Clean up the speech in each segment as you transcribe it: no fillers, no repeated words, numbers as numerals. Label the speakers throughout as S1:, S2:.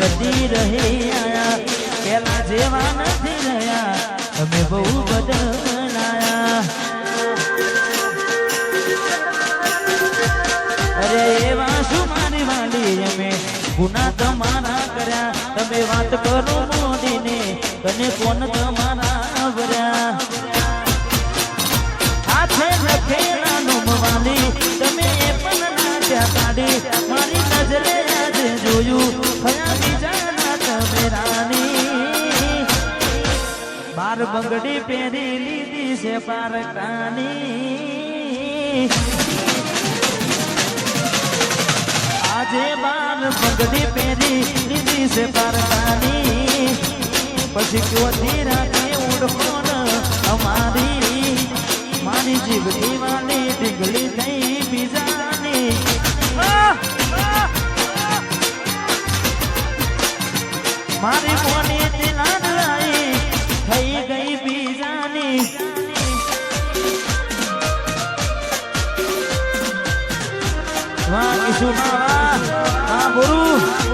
S1: વળગતી રહે આયા પેલા જેવા નથી રહ્યા અમે બહુ બદલાયા અરે એવા શું મારી વાલી અમે ગુના તમારા કર્યા તમે વાત કરો મોદીને તને કોણ તમારા ભર્યા હાથે લખેલા નોમવાની તમે એ પણ નાટ્યા કાઢી મારી નજરે આજે જોયું થયા બીજાના તમે રાની બાર બંગડી પહેરી લીધી છે પારકાની આજે બાર બંગડી પહેરી લીધી છે પારકાની પછી ક્યોથી રાખે ઓળખોન અમારી મારી જીવની વાલી ઢીંગલી થઈ બીજાની મારી મોની દિલાન લાઈ થઈ ગઈ બીજાની વાહ કિશુમા વાહ ગુરુ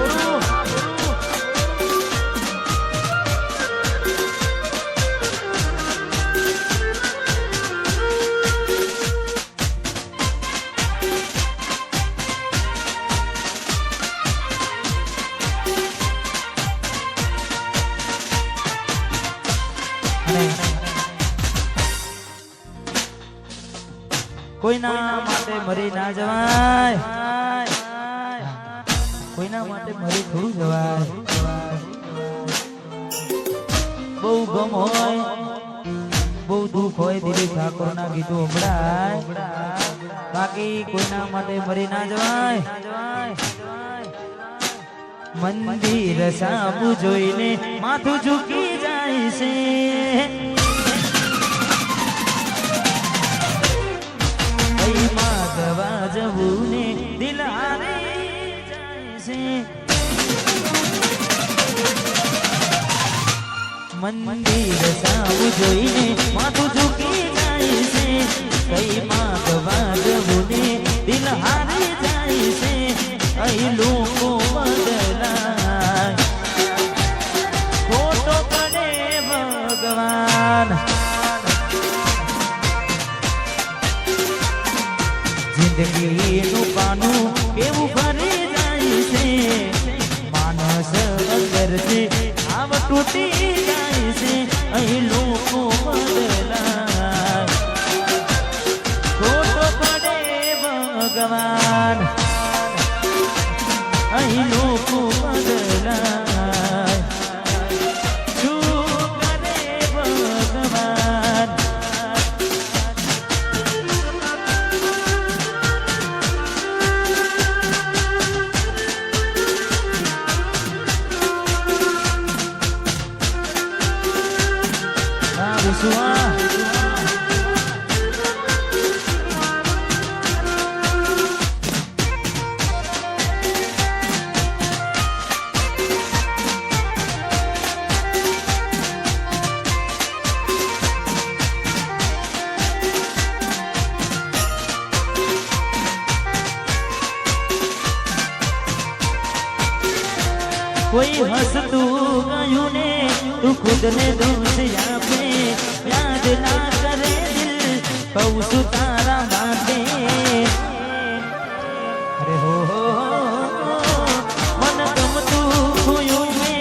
S1: કોઈના માટે મરી ના જવાય કોઈના માટે મરી થોડું જવાય બહુ ગમ હોય બહુ દુઃખ હોય દિલીપ ઠાકોર ના ગીતો સંભળાય બાકી કોઈના માટે મરી ના જવાય મંદિર સાબુ જોઈને માથું ઝૂકી જાય છે માગવા જવું ને દિલ હારી જાય છે મંદિર સાવ જોઈને માથું ઝૂકી જાય છે કઈ માગવા જવું ને દિલ હારી જાય છે અહીં લોકો બદલાય ખોટો પડે ભગવાન જિંદગીનું પાનું કેવું ફરી જાય છે માણસ અંદરથી આવ તૂટી જાય છે અહીં લોકો બદલાય ખોટો પડે ભગવાન અહીં લોકો બદલાય શું કરે ભગવાન કોઈ હસતું ગયું ને તું ખુદ ને દોષ આપે યાદ ના કરે દિલ કહું છું તારા માટે અરે હો મન ગમતું ખોયું ને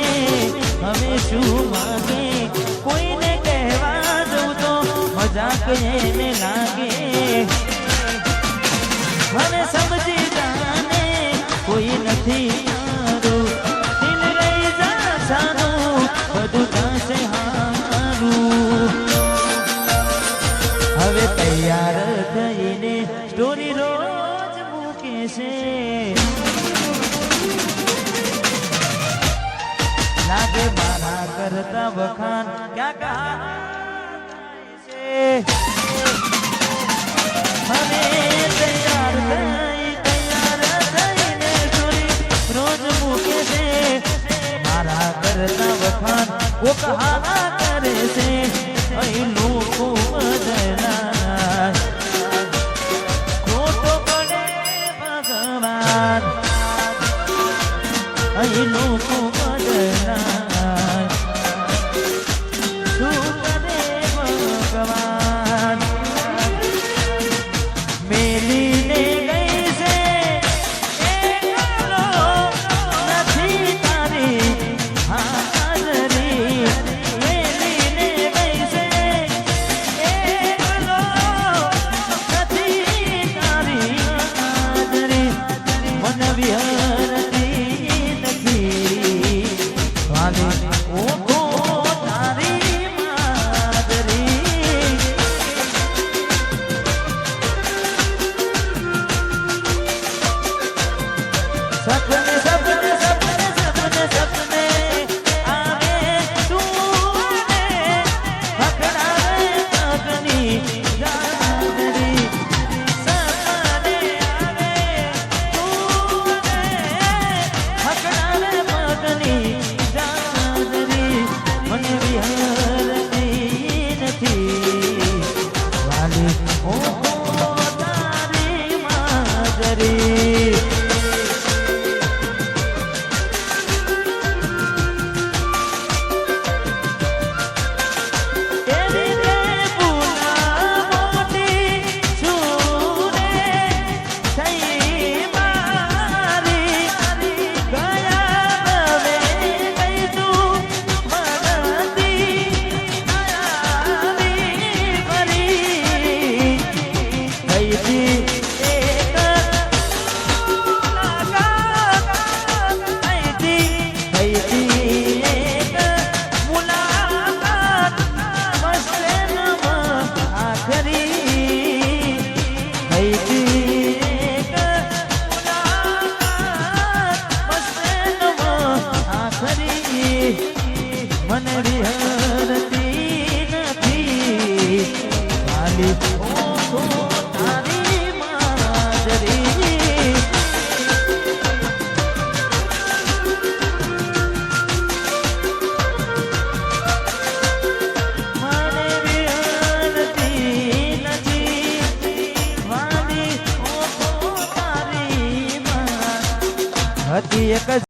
S1: હવે શું માગે કોઈને કહેવા જવું તો મજાક એને લાગે મને સમજી જાને કોઈ નથી બધું થશે હારું હવે તૈયાર થઈને સ્ટોરી રોજ મૂકે છે લાગે મારા કરતા વખાણ ક્યાં કહા છે હવે તૈયાર થઈને સ્ટોરી રોજ મૂકે છે મારા કરતા વખાણ વો કહાના કરે છે અહીં લોકો બદલાય ખોટો પડે ભગવાન અહીં લોકો ખરી મને વિહરતી નથી ખાલી ઓછો તારી માજરી હતી એક